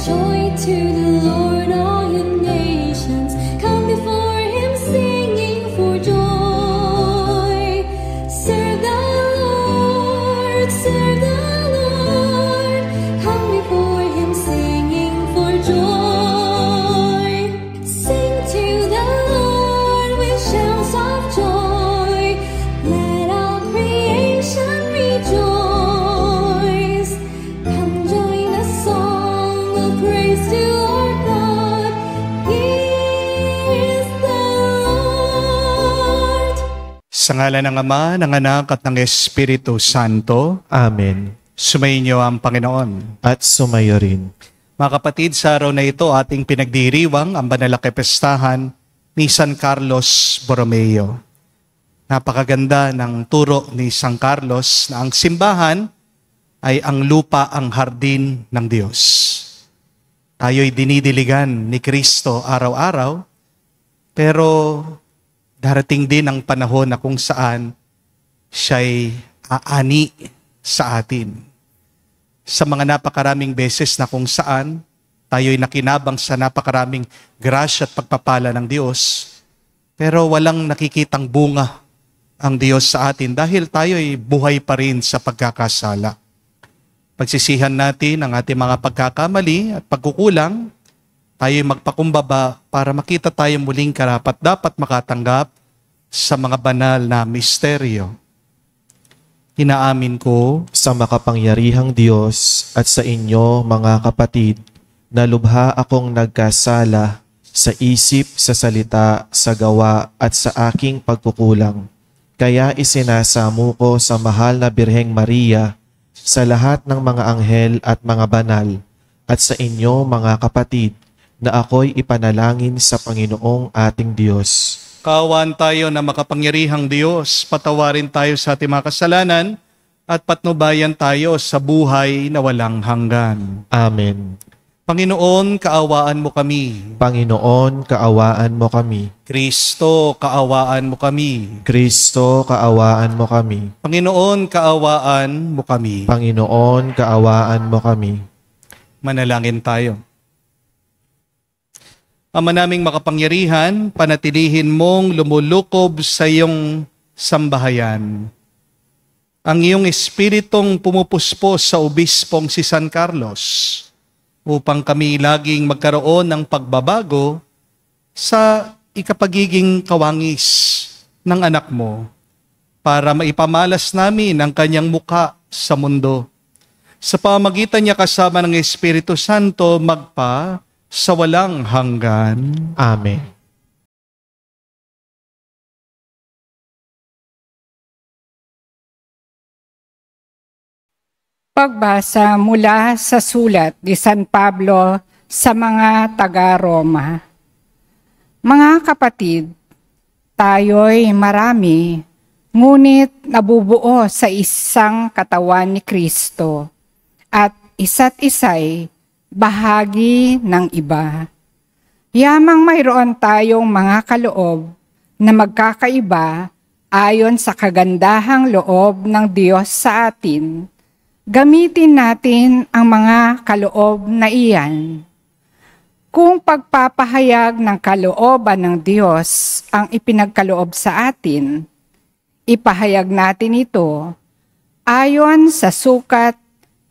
Joy to the Lord, all you nations. Come before him singing for joy. Serve the Lord, serve the Lord. Come before him singing for joy. Sing to the Lord with shouts of joy. Let all creation rejoice. Come join the song of praise to our God. He is the Lord. Sa ngalan ng Ama, ng Anak at ng Espiritu Santo, Amen. sumainyo ang Panginoon. At sumayo rin. Mga kapatid, sa araw na ito ating pinagdiriwang ang banal na kapestahan ni San Carlos Borromeo. Napakaganda ng turo ni San Carlos na ang simbahan ay ang lupa, ang hardin ng Diyos. Tayo'y dinidiligan ni Kristo araw-araw, pero darating din ang panahon na kung saan siya'y aani sa atin. Sa mga napakaraming beses na kung saan tayo'y nakinabang sa napakaraming grasya at pagpapala ng Diyos, pero walang nakikitang bunga ang Diyos sa atin dahil tayo'y buhay pa rin sa pagkakasala. Pagsisihan natin ang ating mga pagkakamali at pagkukulang, tayo'y magpakumbaba para makita tayo muling karapat-dapat makatanggap sa mga banal na misteryo. Inaamin ko Sa makapangyarihang Diyos at sa inyo, mga kapatid, na lubha akong nagkasala sa isip, sa salita, sa gawa at sa aking pagkukulang. Kaya isinasamo ko sa mahal na Birheng Maria, sa lahat ng mga anghel at mga banal, at sa inyo, mga kapatid, na ako'y ipanalangin sa Panginoong ating Diyos. kaawaan tayo na makapangyarihang Diyos, patawarin tayo sa ating mga kasalanan at patnubayan tayo sa buhay na walang hanggan. Amen. Panginoon, kaawaan mo kami. Panginoon, kaawaan mo kami. Kristo, kaawaan mo kami. Kristo, kaawaan mo kami. Panginoon, kaawaan mo kami. Panginoon, kaawaan mo kami. Manalangin tayo. Ama naming makapangyarihan, panatilihin mong lumulukob sa iyong sambahayan. Ang iyong espiritong pumupuspos sa obispong si San Carlos, upang kami laging magkaroon ng pagbabago sa ikapagiging kawangis ng anak mo para maipamalas namin ang kanyang muka sa mundo. Sa pamagitan niya kasama ng Espiritu Santo magpa sa walang hanggan. Amen. Pagbasa mula sa sulat ni San Pablo sa mga taga-Roma. Mga kapatid, tayo'y marami, ngunit nabubuo sa isang katawan ni Kristo at isa't isa'y bahagi ng iba. Yamang mayroon tayong mga kaloob na magkakaiba ayon sa kagandahang loob ng Diyos sa atin. Gamitin natin ang mga kaloob na iyan. Kung pagpapahayag ng kalooban ng Diyos ang ipinagkaloob sa atin, ipahayag natin ito ayon sa sukat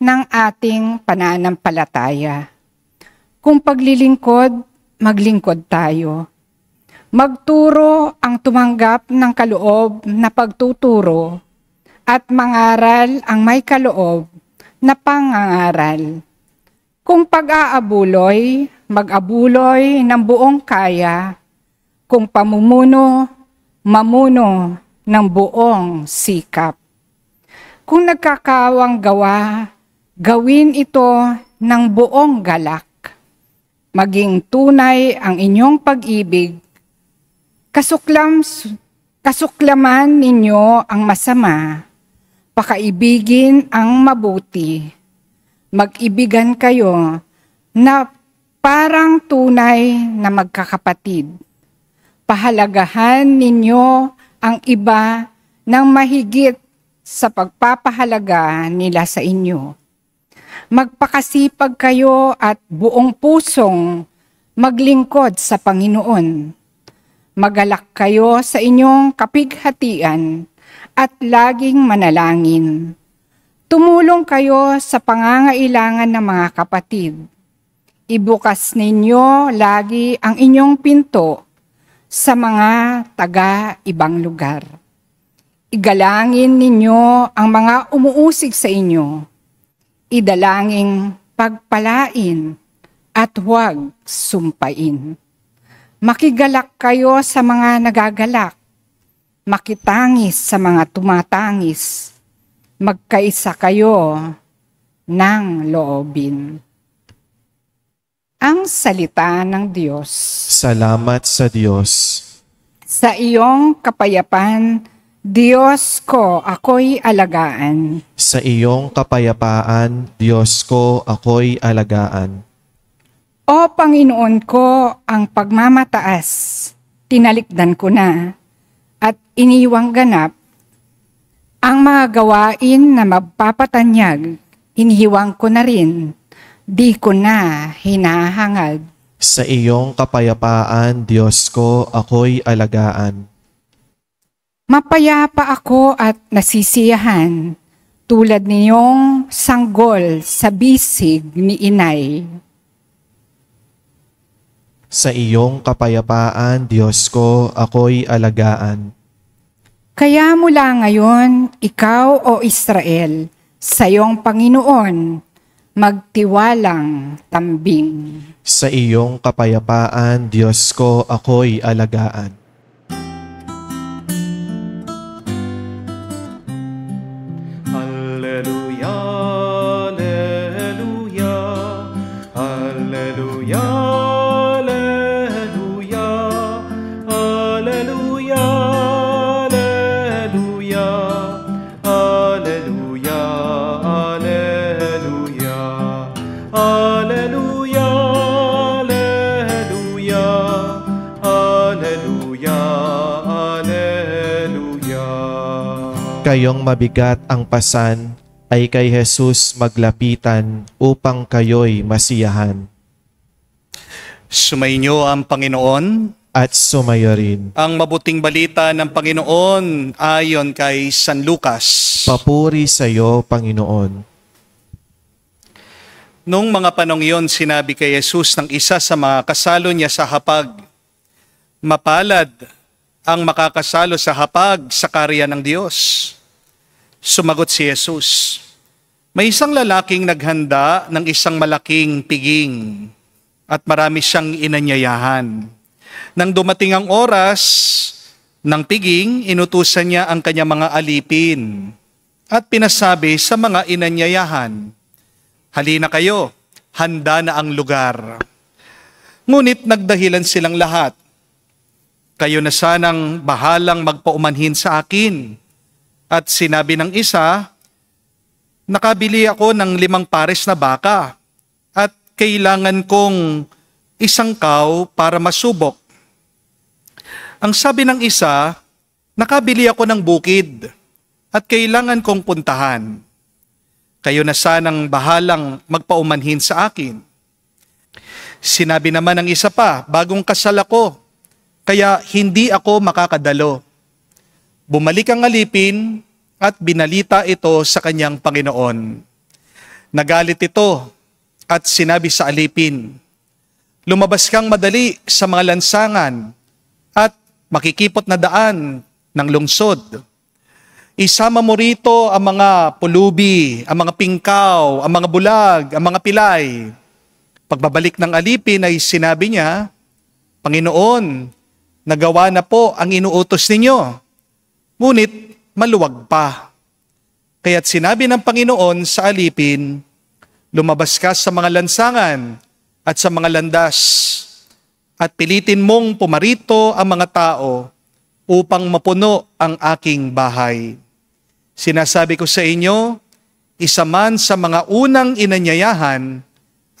ng ating pananampalataya. Kung paglilingkod, maglingkod tayo. Magturo ang tumanggap ng kaloob na pagtuturo at mangaral ang may kaloob na pangangaral. Kung pag-aabuloy, mag-abuloy ng buong kaya. Kung pamumuno, mamuno ng buong sikap. Kung nagkakawang gawa, gawin ito ng buong galak. Maging tunay ang inyong pag-ibig. Kasuklaman ninyo ang masama. Pakaibigin ang mabuti. Mag-ibigan kayo na parang tunay na magkakapatid. Pahalagahan ninyo ang iba ng mahigit sa pagpapahalaga nila sa inyo. Magpakasipag kayo at buong pusong maglingkod sa Panginoon. Magalak kayo sa inyong kapighatian at laging manalangin. Tumulong kayo sa pangangailangan ng mga kapatid. Ibukas ninyo lagi ang inyong pinto sa mga taga-ibang lugar. Igalangin ninyo ang mga umuusig sa inyo. Idalangin pagpalain at huwag sumpain. Makigalak kayo sa mga nagagalak. Makitangis sa mga tumatangis. Magkaisa kayo ng loobin. Ang salita ng Diyos. Salamat sa Diyos. Sa iyong kapayapaan, Diyos ko, ako'y alagaan. Sa iyong kapayapaan, Diyos ko, ako'y alagaan. O Panginoon ko, ang pagmamataas, tinalikdan ko na, at iniwang ganap, ang mga gawain na magpapatanyag, inihiwang ko na rin, di ko na hinahangad. Sa iyong kapayapaan, Diyos ko, ako'y alagaan. Mapayapa ako at nasisiyahan, tulad niyong sanggol sa bisig ni inay. Sa iyong kapayapaan, Diyos ko, ako'y alagaan. Kaya mula ngayon, ikaw o Israel, sa iyong Panginoon, magtiwalang tambing. Sa iyong kapayapaan, Diyos ko, ako'y alagaan. Alleluia, alleluia, alleluia, alleluia, alleluia, alleluia, alleluia, alleluia, alleluia, alleluia, alleluia. Kayong mabigat ang pasan, ay kay Jesus maglapitan upang kayo'y masiyahan. Sumainyo ang Panginoon. At sumayo rin. Ang mabuting balita ng Panginoon ayon kay San Lucas. Papuri sa iyo, Panginoon. Noong mga panong iyon, sinabi kay Jesus ng isa sa mga kasalo niya sa hapag, "Mapalad ang makakasalo sa hapag sa karya ng Diyos." Sumagot si Jesus, "May isang lalaking naghanda ng isang malaking piging at marami siyang inanyayahan. Nang dumating ang oras ng piging, inutusan niya ang kanyang mga alipin at pinasabi sa mga inanyayahan, 'Halina kayo, handa na ang lugar.' Ngunit nagdahilan silang lahat, 'Kayo na sanang bahalang magpaumanhin sa akin.' At sinabi ng isa, 'Nakabili ako ng 5 pares na baka at kailangan kong isang kaw para masubok.' Ang sabi ng isa, 'Nakabili ako ng bukid at kailangan kong puntahan. Kayo na sanang bahalang magpaumanhin sa akin.' Sinabi naman ng isa pa, 'Bagong kasal ako, kaya hindi ako makakadalo.' Bumalik ang alipin at binalita ito sa kanyang Panginoon. Nagalit ito at sinabi sa alipin, 'Lumabas kang madali sa mga lansangan at makikipot na daan ng lungsod. Isama mo rito ang mga pulubi, ang mga pingkaw, ang mga bulag, ang mga pilay.' Pagbabalik ng alipin ay sinabi niya, 'Panginoon, nagawa na po ang inuutos ninyo. Ngunit maluwag pa.' Kaya't sinabi ng Panginoon sa alipin, 'Lumabas ka sa mga lansangan at sa mga landas at pilitin mong pumarito ang mga tao upang mapuno ang aking bahay. Sinasabi ko sa inyo, isa man sa mga unang inanyayahan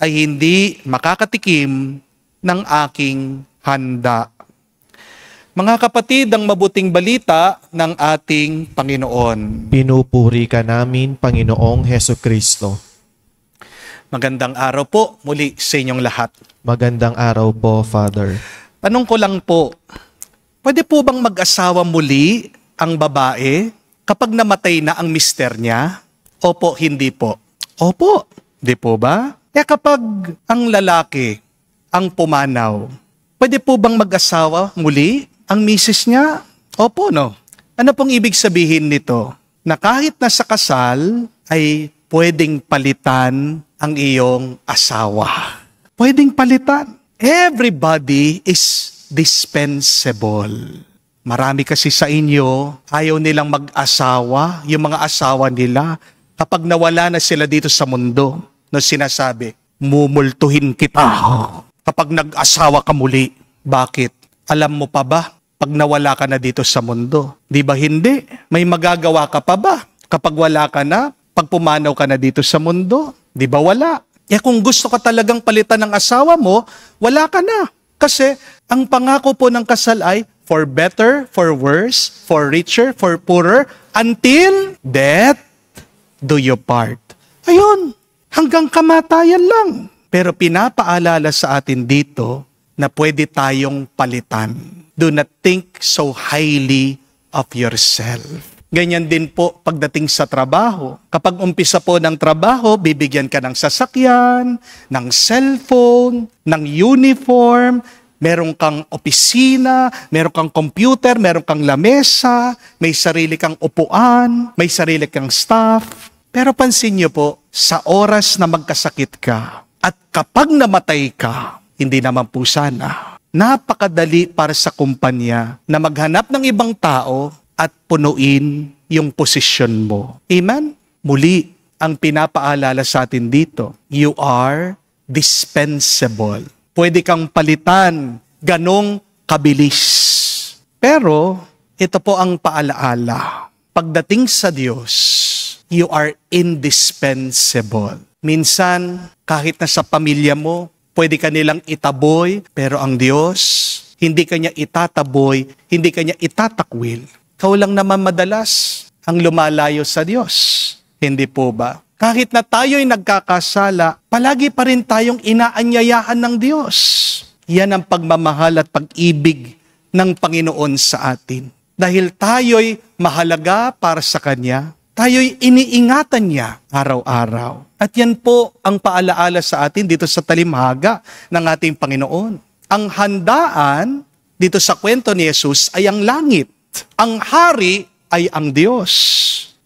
ay hindi makakatikim ng aking handa.'" Mga kapatid, ang mabuting balita ng ating Panginoon. Pinupuri ka namin, Panginoong Hesukristo. Magandang araw po muli sa inyong lahat. Magandang araw po, Father. Tanong ko lang po, pwede po bang mag-asawa muli ang babae kapag namatay na ang mister niya? Opo, hindi po. Opo, di po ba? Kapag ang lalaki ang pumanaw, pwede po bang mag-asawa muli ang misis niya? Opo, no? Ano pong ibig sabihin nito? Na kahit nasa kasal ay pwedeng palitan ang iyong asawa. Pwedeng palitan. Everybody is dispensable. Marami kasi sa inyo, ayaw nilang mag-asawa, yung mga asawa nila, kapag nawala na sila dito sa mundo, no sinasabi, mumultuhin kita kapag nag-asawa ka muli. Bakit? Alam mo pa ba, pag nawala ka na dito sa mundo? Di ba hindi? May magagawa ka pa ba kapag wala ka na? Pag pumanaw ka na dito sa mundo? Di ba wala? Kung gusto ka talagang palitan ng asawa mo, wala ka na. Kasi ang pangako po ng kasal ay for better, for worse, for richer, for poorer, until death do you part. Ayun, hanggang kamatayan lang. Pero pinapaalala sa atin dito na pwede tayong palitan. Do not think so highly of yourself. Ganyan din po pagdating sa trabaho. Kapag umpisa po ng trabaho, bibigyan ka ng sasakyan, ng cellphone, ng uniform, meron kang opisina, meron kang computer, meron kang lamesa, may sarili kang upuan, may sarili kang staff. Pero pansin niyo po, sa oras na magkasakit ka at kapag namatay ka, hindi naman po sana, napakadali para sa kumpanya na maghanap ng ibang tao at punuin yung posisyon mo. Amen? Muli, ang pinapaalala sa atin dito, you are dispensable. Pwede kang palitan, ganong kabilis. Pero, ito po ang paalaala. Pagdating sa Diyos, you are indispensable. Minsan, kahit na sa pamilya mo, pwede ka nilang itaboy, pero ang Diyos, hindi kanya itataboy, hindi kanya itatakwil. Ikaw lang naman madalas ang lumalayo sa Diyos. Hindi po ba? Kahit na tayo'y nagkakasala, palagi pa rin tayong inaanyayahan ng Diyos. Yan ang pagmamahal at pag-ibig ng Panginoon sa atin. Dahil tayo'y mahalaga para sa Kanya, tayo'y iniingatan niya araw-araw. At yan po ang paalaala sa atin dito sa talimhaga ng ating Panginoon. Ang handaan dito sa kwento ni Jesus ay ang langit. Ang hari ay ang Diyos.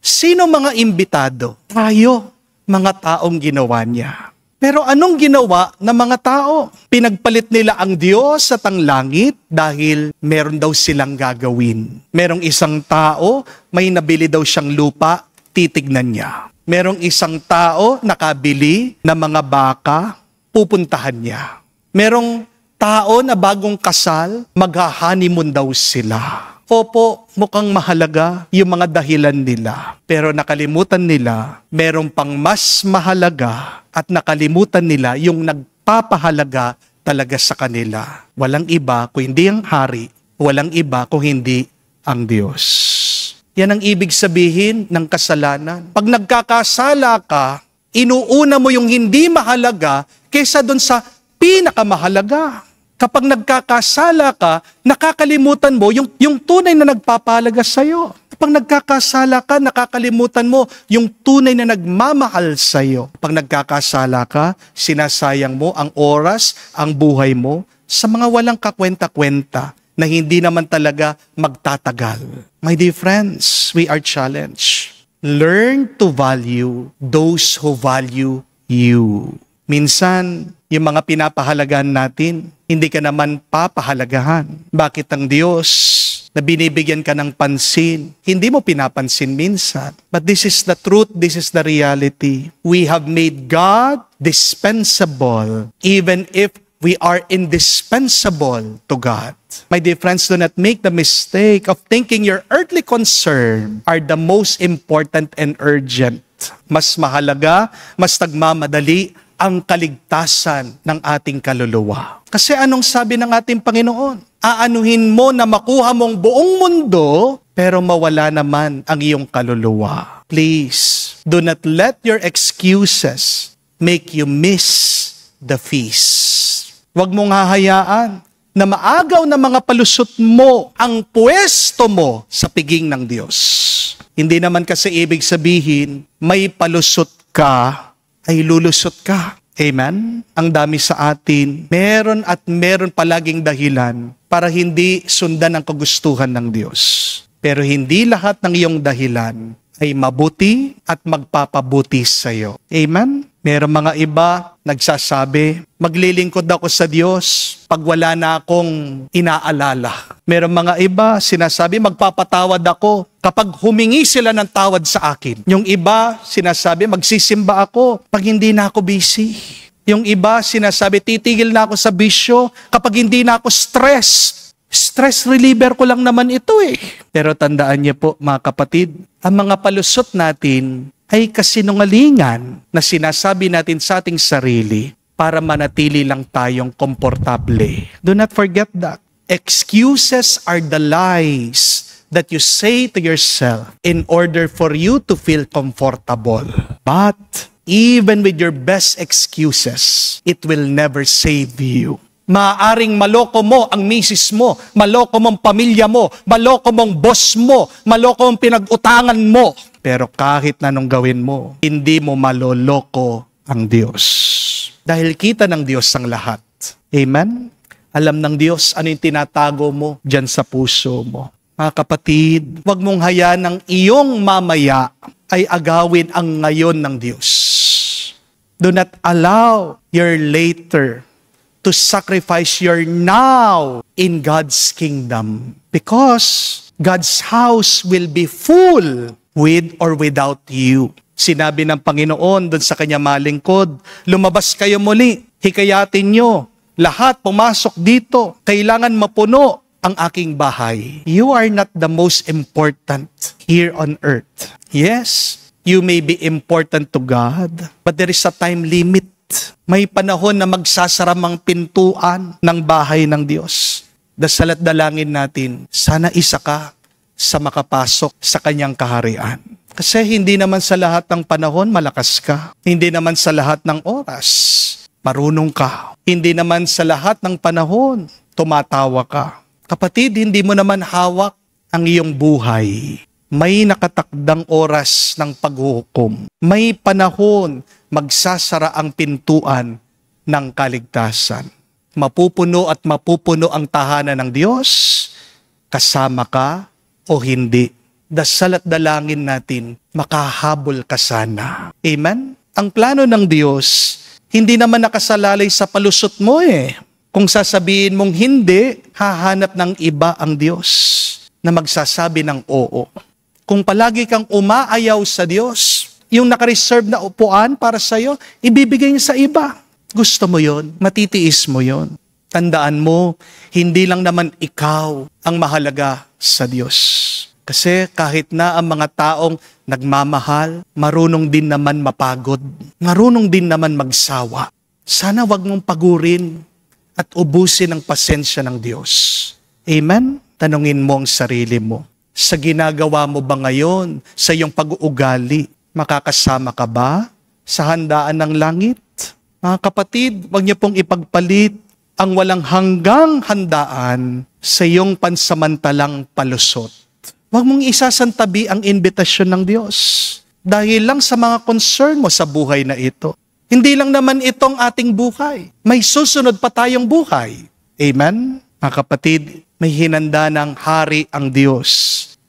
Sino mga imbitado? Tayo, mga taong ginawa niya. Pero anong ginawa ng mga tao? Pinagpalit nila ang Diyos at ang langit dahil meron daw silang gagawin. Merong isang tao, may nabili daw siyang lupa, titignan niya. Merong isang tao, nakabili ng mga baka, pupuntahan niya. Merong tao na bagong kasal, magha-honeymoon daw sila. Opo, mukhang mahalaga yung mga dahilan nila. Pero nakalimutan nila, merong pang mas mahalaga at nakalimutan nila yung nagpapahalaga talaga sa kanila. Walang iba kung hindi ang hari, walang iba kung hindi ang Diyos. Yan ang ibig sabihin ng kasalanan. Pag nagkakasala ka, inuuna mo yung hindi mahalaga kaysa doon sa pinakamahalaga. Kapag nagkakasala ka, nakakalimutan mo yung tunay na nagpapahalaga sa'yo. Kapag nagkakasala ka, nakakalimutan mo yung tunay na nagmamahal sa'yo. Kapag nagkakasala ka, sinasayang mo ang oras, ang buhay mo sa mga walang kakwenta-kwenta na hindi naman talaga magtatagal. My dear friends, we are challenged. Learn to value those who value you. Minsan, yung mga pinapahalagaan natin, hindi ka naman papahalagahan. Bakit ang Diyos na binibigyan ka ng pansin, hindi mo pinapansin minsan? But this is the truth, this is the reality. We have made God dispensable even if we are indispensable to God. My dear friends, do not make the mistake of thinking your earthly concern are the most important and urgent. Mas mahalaga, mas nagmamadali ang kaligtasan ng ating kaluluwa. Kasi anong sabi ng ating Panginoon? Aanuhin mo na makuha mong buong mundo, pero mawala naman ang iyong kaluluwa. Please, do not let your excuses make you miss the feast. Huwag mong hahayaan na maagaw na mga palusot mo ang pwesto mo sa piging ng Diyos. Hindi naman kasi ibig sabihin, may palusot ka, ay lulusot ka. Amen? Ang dami sa atin, meron at meron palaging dahilan para hindi sundan ang kagustuhan ng Diyos. Pero hindi lahat ng iyong dahilan ay mabuti at magpapabuti sa iyo. Amen? Meron mga iba nagsasabi, maglilingkod ako sa Diyos pag wala na akong inaalala. Meron mga iba sinasabi, magpapatawad ako kapag humingi sila ng tawad sa akin. Yung iba sinasabi, magsisimba ako pag hindi na ako busy. Yung iba sinasabi, titigil na ako sa bisyo kapag hindi na ako stress. Stress reliever ko lang naman ito eh. Pero tandaan niyo po mga kapatid, ang mga palusot natin ay kasinungalingan na sinasabi natin sa ating sarili para manatili lang tayong komportable. Do not forget that. Excuses are the lies that you say to yourself in order for you to feel comfortable. But even with your best excuses, it will never save you. Maaaring maloko mo ang misis mo, maloko mong pamilya mo, maloko mong boss mo, maloko mong pinag-utangan mo. Pero kahit na nung gawin mo, hindi mo maloloko ang Diyos. Dahil kita ng Diyos ang lahat. Amen? Alam ng Diyos ano yung tinatago mo dyan sa puso mo. Mga kapatid, huwag mong hayaan ng iyong mamaya ay agawin ang ngayon ng Diyos. Do not allow your later to sacrifice your now in God's kingdom. Because God's house will be full with or without you. Sinabi ng Panginoon doon sa kanya malingkod, lumabas kayo muli, hikayatin nyo, lahat pumasok dito, kailangan mapuno ang aking bahay. You are not the most important here on earth. Yes, you may be important to God, but there is a time limit. May panahon na magsasaram ang pintuan ng bahay ng Diyos. Dasal at dalangin natin, sana isa ka sa makapasok sa kanyang kaharian. Kasi hindi naman sa lahat ng panahon malakas ka. Hindi naman sa lahat ng oras marunong ka. Hindi naman sa lahat ng panahon tumatawa ka. Kapatid, hindi mo naman hawak ang iyong buhay. May nakatakdang oras ng paghuhukom. May panahon magsasara ang pintuan ng kaligtasan. Mapupuno at mapupuno ang tahanan ng Diyos, kasama ka o hindi. Dasal at dalangin natin, makahabol ka sana. Amen? Ang plano ng Diyos, hindi naman nakasalalay sa palusot mo eh. Kung sasabihin mong hindi, hahanap ng iba ang Diyos na magsasabi ng oo. Kung palagi kang umaayaw sa Diyos, yung nakareserve na upuan para sa'yo, ibibigay niya sa iba. Gusto mo yon, matitiis mo yon. Tandaan mo, hindi lang naman ikaw ang mahalaga sa Diyos. Kasi kahit na ang mga taong nagmamahal, marunong din naman mapagod. Marunong din naman magsawa. Sana wag mong pagurin at ubusin ang pasensya ng Diyos. Amen? Tanungin mo ang sarili mo. Sa ginagawa mo ba ngayon, sa iyong pag-uugali, makakasama ka ba sa handaan ng langit? Mga kapatid, huwag niyo pong ipagpalit ang walang hanggang handaan sa iyong pansamantalang palusot. Huwag mong isasantabi ang imbitasyon ng Diyos dahil lang sa mga concern mo sa buhay na ito. Hindi lang naman itong ating buhay. May susunod pa tayong buhay. Amen? Mga kapatid, may hinanda ng hari ang Diyos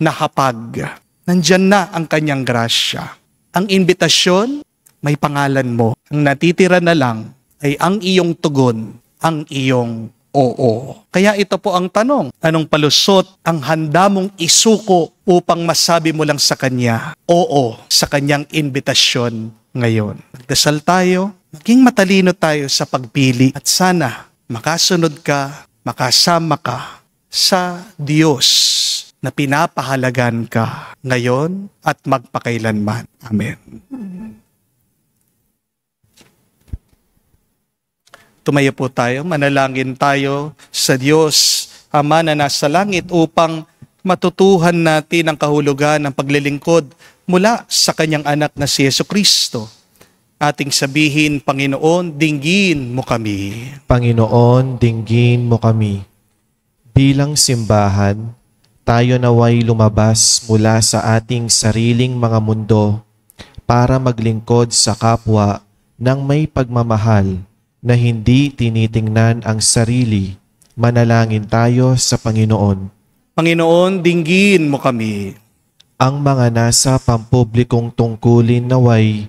na hapag. Nandyan na ang kanyang grasya. Ang imbitasyon, may pangalan mo. Ang natitira na lang ay ang iyong tugon, ang iyong oo. Kaya ito po ang tanong, anong palusot ang handa mong isuko upang masabi mo lang sa Kanya, oo, sa Kanyang imbitasyon ngayon. Magdasal tayo, maging matalino tayo sa pagpili at sana makasunod ka, makasama ka sa Diyos na pinapahalagan ka ngayon at magpakailanman. Amen. Tumayo po tayo, manalangin tayo sa Diyos, Ama na nasa langit upang matutuhan natin ang kahulugan ng paglilingkod mula sa Kanyang anak na si Jesucristo. Ating sabihin, Panginoon, dinggin mo kami. Panginoon, dinggin mo kami. Bilang simbahan, tayo naway lumabas mula sa ating sariling mga mundo para maglingkod sa kapwa ng may pagmamahal na hindi tinitingnan ang sarili. Manalangin tayo sa Panginoon. Panginoon, dinggin mo kami. Ang mga nasa pampublikong tungkulin naway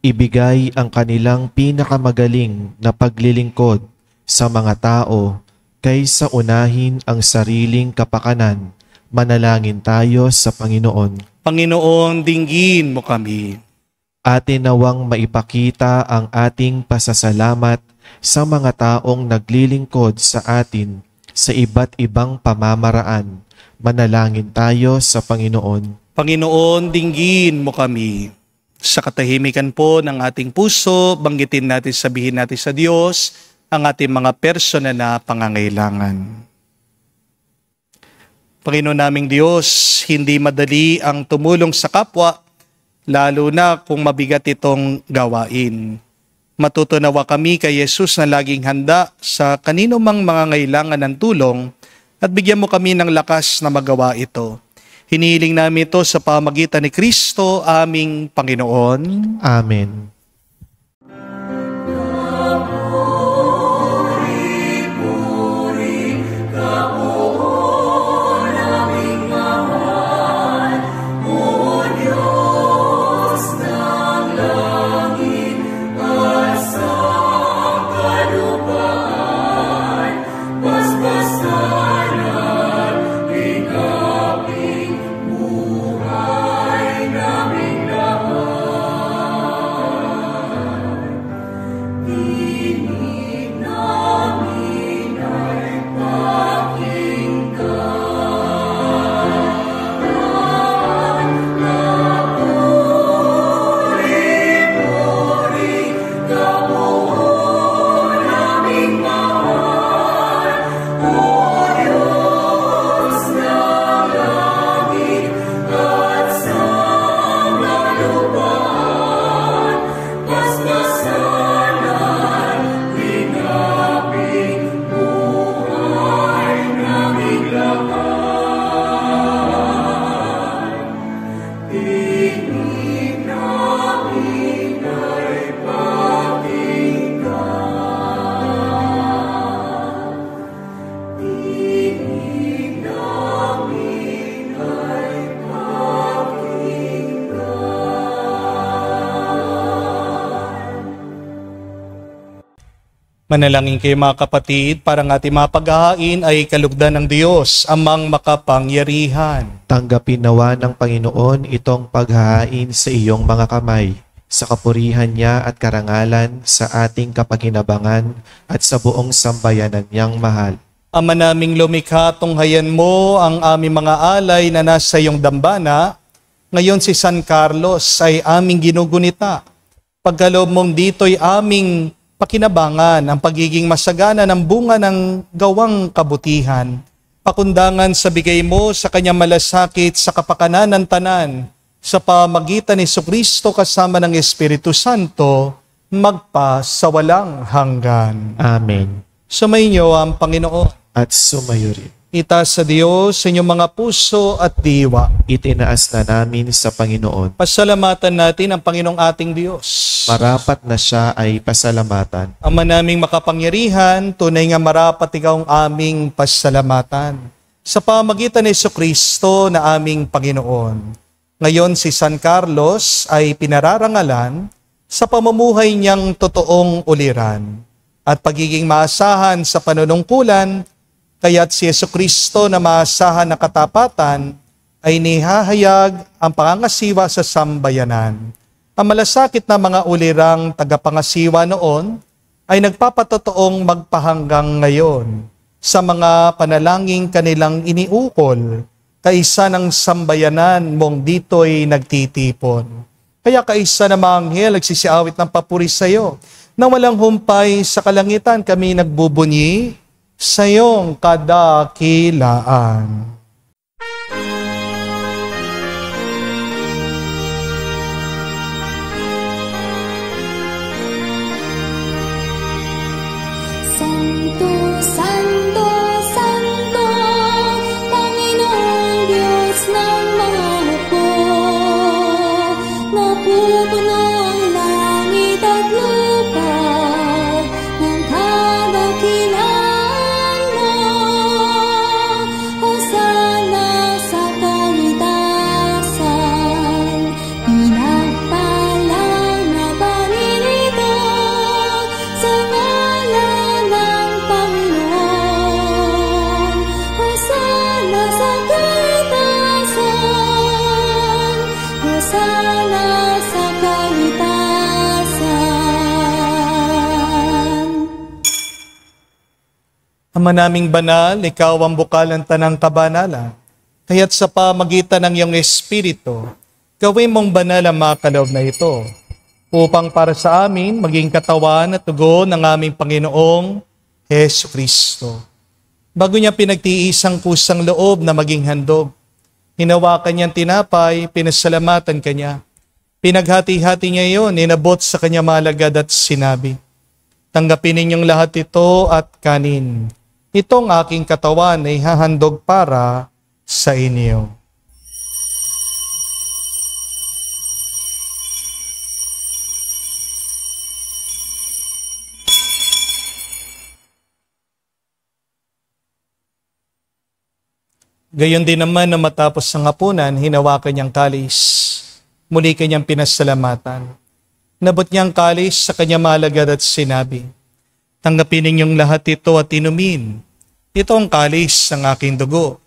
ibigay ang kanilang pinakamagaling na paglilingkod sa mga tao kaysa unahin ang sariling kapakanan. Manalangin tayo sa Panginoon. Panginoon, dinggin mo kami. Atin nawang maipakita ang ating pasasalamat sa mga taong naglilingkod sa atin sa iba't ibang pamamaraan. Manalangin tayo sa Panginoon. Panginoon, dinggin mo kami. Sa katahimikan po ng ating puso, banggitin natin, sabihin natin sa Diyos ang ating mga personal na pangangailangan. Panginoon naming Diyos, hindi madali ang tumulong sa kapwa, lalo na kung mabigat itong gawain. Matutunawa kami kay Jesus na laging handa sa kanino mang mga ngailangan ng tulong at bigyan mo kami ng lakas na magawa ito. Hinihiling namin ito sa pamagitan ni Kristo, aming Panginoon. Amen. Manalangin kayo mga kapatid, para ng ating mga paghahain ay kalugdan ng Diyos, amang makapangyarihan. Tanggapin nawa ng Panginoon itong paghahain sa iyong mga kamay, sa kapurihan niya at karangalan, sa ating kapakinabangan at sa buong sambayanan niyang mahal. Ama naming lumikha, tunghayan mo ang aming mga alay na nasa iyong dambana. Ngayon si San Carlos ay aming ginugunita. Pagkaloob mong dito'y aming pakinabangan ang pagiging masagana ng bunga ng gawang kabutihan. Pakundangan sa bigay mo sa kanyang malasakit sa kapakanan ng tanan, sa pamagitan ni Jesucristo kasama ng Espiritu Santo, magpa sa walang hanggan. Amen. Sumainyo ang Panginoon. At sumayo rin. Itaas sa Diyos sa inyong mga puso at diwa. Itinaas na namin sa Panginoon. Pasalamatan natin ang Panginoong ating Diyos. Marapat na siya ay pasalamatan. Ama naming makapangyarihan, tunay nga marapat ikaw ang aming pasalamatan. Sa pamagitan ni Jesucristo na aming Panginoon. Ngayon si San Carlos ay pinararangalan sa pamumuhay niyang totoong uliran at pagiging maasahan sa panunungkulan. Kaya't si Jesucristo na maasahan na katapatan ay nihahayag ang pangangasiwa sa sambayanan. Ang malasakit na mga ulirang tagapangasiwa noon ay nagpapatotoong magpahanggang ngayon sa mga panalangin kanilang iniukol, kaisa ng sambayanan mong dito'y nagtitipon. Kaya kaisa na mga anghel nagsisiawit ng papuri sa iyo, na walang humpay sa kalangitan kami nagbubunyi sa iyong kadakilaan. Santo, Santo, Santo, Panginoong Diyos ng mga hukbo. Napupuno ang langit at lupa ng kadakilaan mo. Hosana sa kaitasan, pinagpalang na paninito sa ngalan ng Panginoon. Hosana sa kaitasan, Hosana sa kaitasan. Ama naming banal, ikaw ang bukal ng tanang kabanalan. Kaya't sa pamagitan ng iyong Espiritu, gawin mong banal ang mga kaloob na ito, upang para sa amin maging katawan at dugo ng aming Panginoong Hesu Kristo. Bago niya pinagtiis ang kusang loob na maging handog, hinawakan niyang tinapay, pinasalamatan kanya. Pinaghati-hati niya iyon, inabot sa kanya malagad at sinabi, "Tanggapin ninyong lahat ito at kanin. Itong aking katawan ay hahandog para sa inyo." Gayon din naman na matapos ang hapunan, hinawakan niyang kalis. Muli kanyang pinasalamatan. Nabot niyang kalis sa kanya malagad at sinabi, "Tanggapin ninyong lahat ito at inumin. Ito ang kalis ng aking dugo,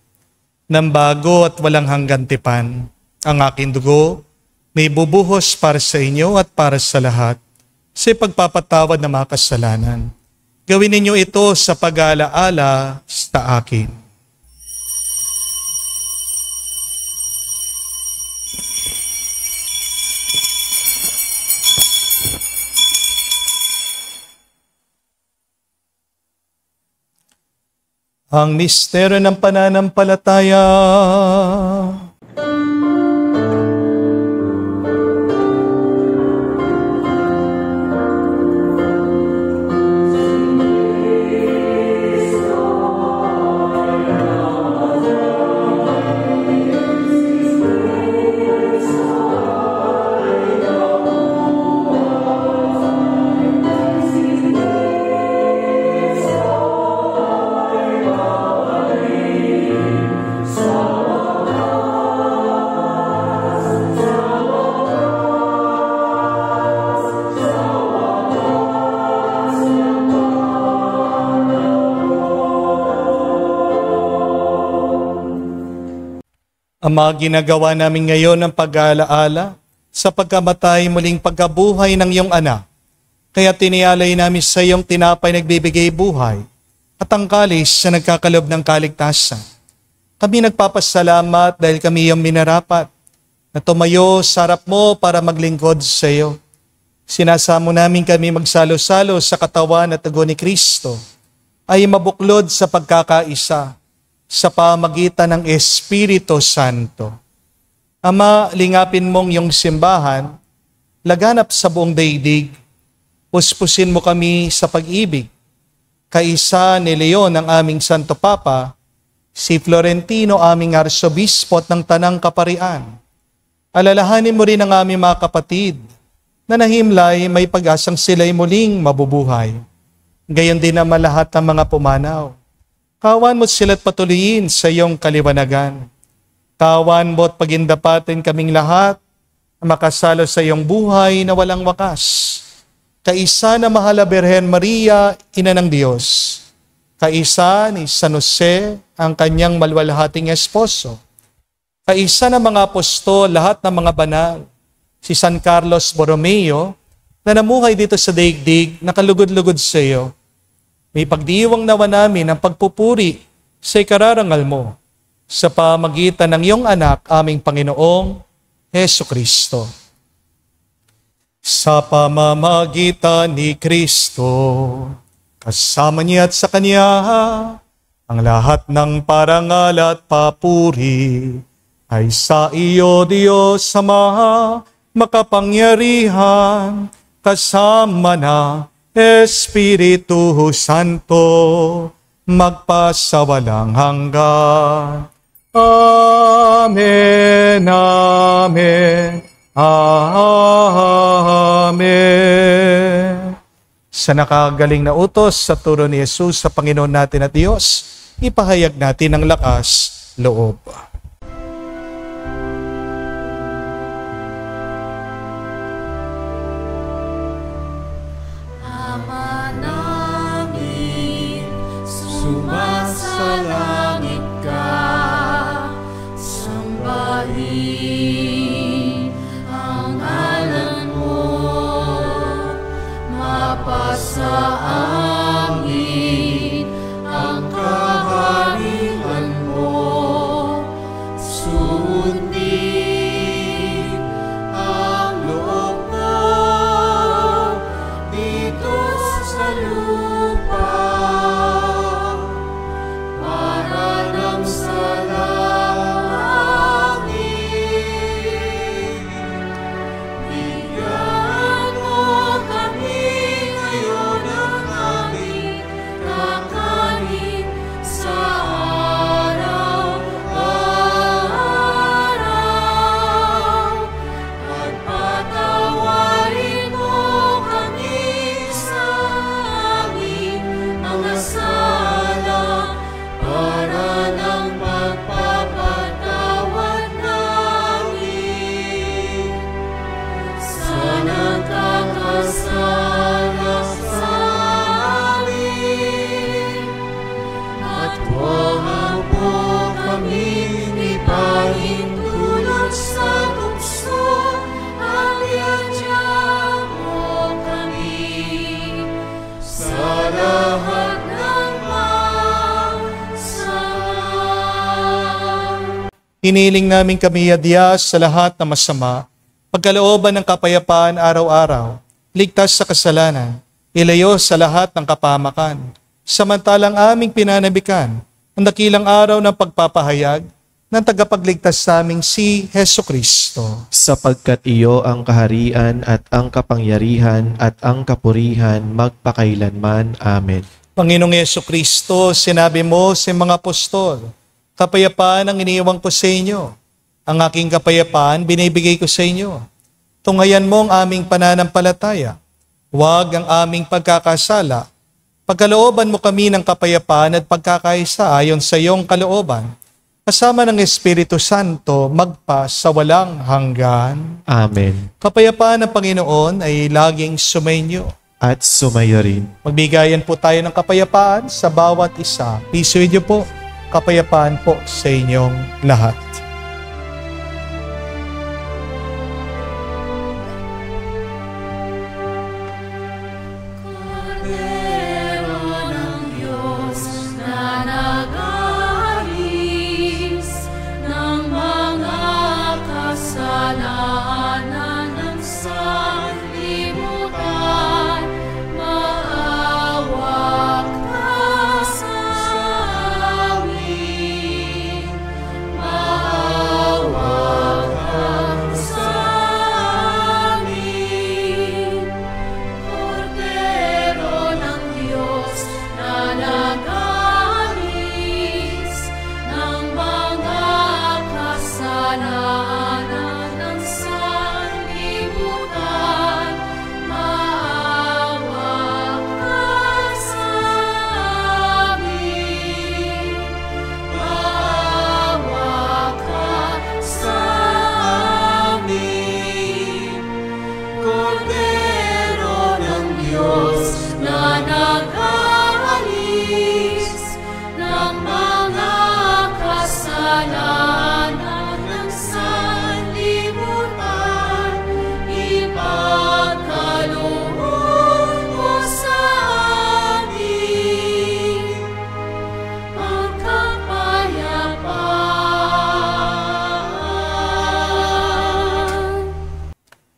ng bago at walang hanggang tipan. Ang aking dugo may bubuhos para sa inyo at para sa lahat, sa pagpapatawad ng mga kasalanan. Gawin ninyo ito sa pag-aalaala sa akin." Ang misteryo ng pananampalataya. Ama, ginagawa namin ngayon ang pag-aalaala sa pagkamatay muling pagkabuhay ng iyong anak. Kaya tinialay namin sa iyong tinapay nagbibigay buhay at ang kalis na nagkakalob ng kaligtasan. Kami nagpapasalamat dahil kami iyong minarapat na tumayo sa harap mo para maglingkod sa iyo. Sinasamo namin kami magsalo-salo sa katawan at dugo ni Kristo ay mabuklod sa pagkakaisa sa pamagitan ng Espiritu Santo. Ama, lingapin mong iyong simbahan, laganap sa buong daigdig, puspusin mo kami sa pag-ibig. Kaisa ni Leon ang aming Santo Papa, si Florentino aming Arsobispo at ng Tanang Kaparian. Alalahanin mo rin ang aming mga kapatid na nahimlay may pag-asang sila'y muling mabubuhay. Gayon din naman lahat ng mga pumanaw. Kawan mo't sila't patuloyin sa iyong kaliwanagan. Kawan mo't pagindapatin kaming lahat na makasalo sa iyong buhay na walang wakas. Kaisa na mahal na Birhen Maria, Ina ng Diyos. Kaisa ni San Jose, ang kanyang malwalhating esposo. Kaisa ng mga apostol, lahat ng mga banal. Si San Carlos Borromeo, na namuhay dito sa daigdig, nakalugod-lugod sa iyo. May pagdiwang nawa namin ang pagpupuri sa ikararangal mo sa pamagitan ng iyong anak, aming Panginoong Hesu Kristo. Sa pamamagitan ni Kristo, kasama niya at sa Kanya, ang lahat ng parangal at papuri ay sa iyo, Diyos Ama, makapangyarihan, kasama na Espiritu Santo, magpasawalang hanggan. Amen, amen, amen. Sa nakagaling na utos sa turo ni Jesus sa Panginoon natin at Diyos, ipahayag natin ang lakas loob. Ama namin, sumasalangit ka, sambahin ang ngalan mo, mapasa amin ang kaharian mo, sundin ang loob mo dito sa lupa, para nang sa langit. Bigyan mo kami ngayon ng aming kakanin sa araw-araw, at patawarin mo kami sa aming mga sala, para ng pagpapatawad namin sa nagkakasala sa amin. At huwag mo kami ipahintulot sa tukso, at iadya mo kami sa lahat ng masama. Hiniling namin kami adya sa lahat na masama, pagkalooban ng kapayapaan araw-araw, ligtas sa kasalanan, ilayo sa lahat ng kapahamakan, samantalang aming pinanabikan ang dakilang araw ng pagpapahayag ng tagapagligtas sa aming si Heso Kristo. Sapagkat iyo ang kaharian at ang kapangyarihan at ang kapurihan magpakailanman. Amen. Panginoong Heso Kristo, sinabi mo sa mga apostol, kapayapaan ang iniiwan ko sa inyo. Ang aking kapayapaan binibigay ko sa inyo. Tunghayan mo ang aming pananampalataya. Huwag ang aming pagkakasala. Pagkalooban mo kami ng kapayapaan at pagkakaisa ayon sa iyong kalooban, kasama ng Espiritu Santo magpa sa walang hanggan. Amen. Kapayapaan ng Panginoon ay laging sumainyo. At sumayo rin. Magbigayan po tayo ng kapayapaan sa bawat isa. Peace with you po. Kapayapaan po sa inyong lahat. Kordero ng Diyos na nag-aalis ng mga kasalanan ng sanlibutan, maawa ka sa amin. Maawa ka sa amin. Kordero ng Diyos na nag-aalis ng mga kasalanan ng sanlibutan, maawa ka sa amin. Maawa ka sa amin. Kordero ng Diyos na nag-aalis ng mga kasalanan ng sanlibutan, ipagkaloob mo sa amin ang kapayapaan.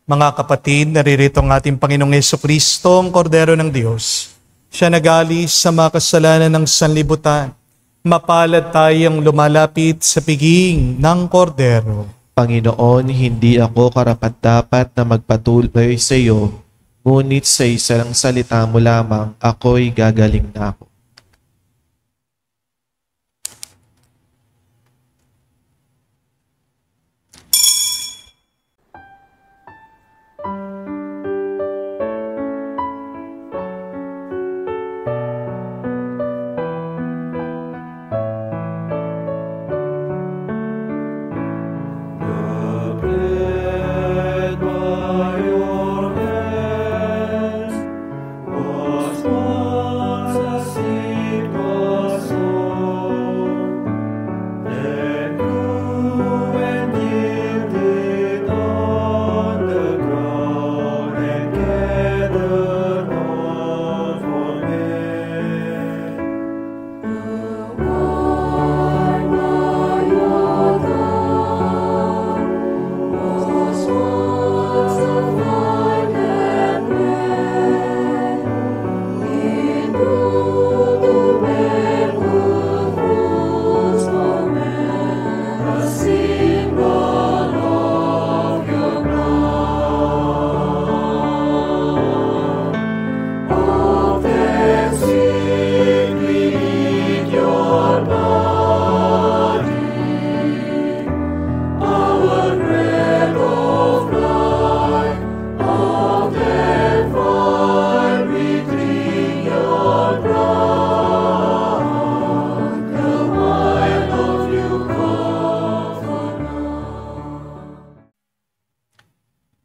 Mga kapatid, naririto ang ating Panginoong Jesucristo, ang Kordero ng Diyos. Siya nag-alis sa mga kasalanan ng sanlibutan. Mapalad tayong lumalapit sa piging ng Kordero. Panginoon, hindi ako karapat-dapat na magpatuloy sa iyo, Ngunit sa isang salita mo lamang, ako'y gagaling na ako.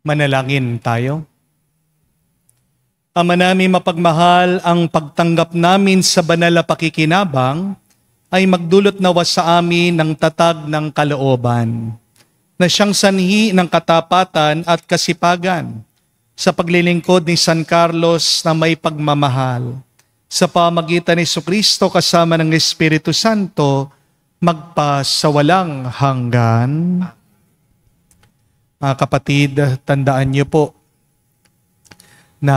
Manalangin tayo. Ama namin mapagmahal, ang pagtanggap namin sa banal na pakikinabang ay magdulot nawa sa amin ng tatag ng kalooban, na siyang sanhi ng katapatan at kasipagan sa paglilingkod ni San Carlos na may pagmamahal. Sa pamagitan ni Jesucristo kasama ng Espiritu Santo, magpasawalang hanggan. Mga kapatid, tandaan niyo po na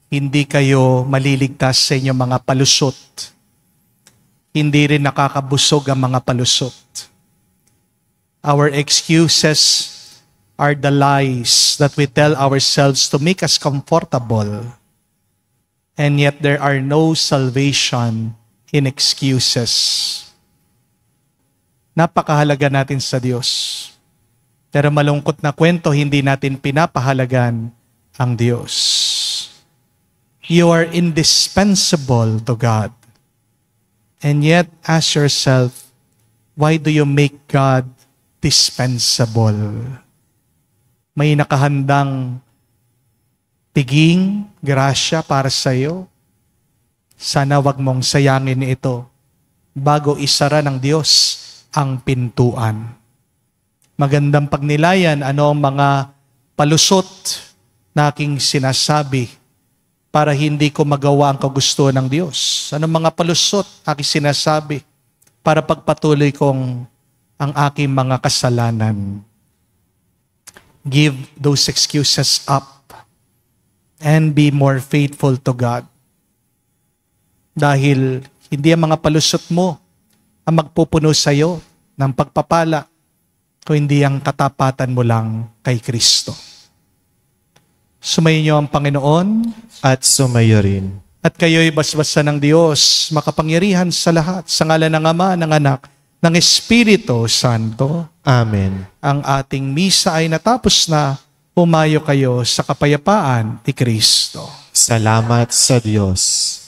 hindi kayo maliligtas sa inyong mga palusot. Hindi rin nakakabusog ang mga palusot. Our excuses are the lies that we tell ourselves to make us comfortable. And yet there are no salvation in excuses. Napakahalaga natin sa Diyos. Pero malungkot na kwento, hindi natin pinapahalagan ang Diyos. You are indispensable to God. And yet, ask yourself, why do you make God dispensable? May nakahandang piging, grasya para sa iyo. Sana wag mong sayangin ito bago isara ng Diyos ang pintuan. Magandang pagnilayan ano ang mga palusot na aking sinasabi para hindi ko magawa ang kagustuhan ng Diyos. Ano mga palusot aking sinasabi para pagpatuloy kong ang aking mga kasalanan. Give those excuses up and be more faithful to God. Dahil hindi ang mga palusot mo ang magpupuno sa iyo ng pagpapala, kung hindi ang katapatan mo lang kay Kristo. Sumayin niyo ang Panginoon At sumayo rin. at kayo'y basbasan ng Diyos, makapangyarihan sa lahat, sa ngalan ng Ama, ng Anak, ng Espiritu Santo. Amen. Ang ating misa ay natapos na. Pumayo kayo sa kapayapaan ni Kristo. Salamat sa Diyos.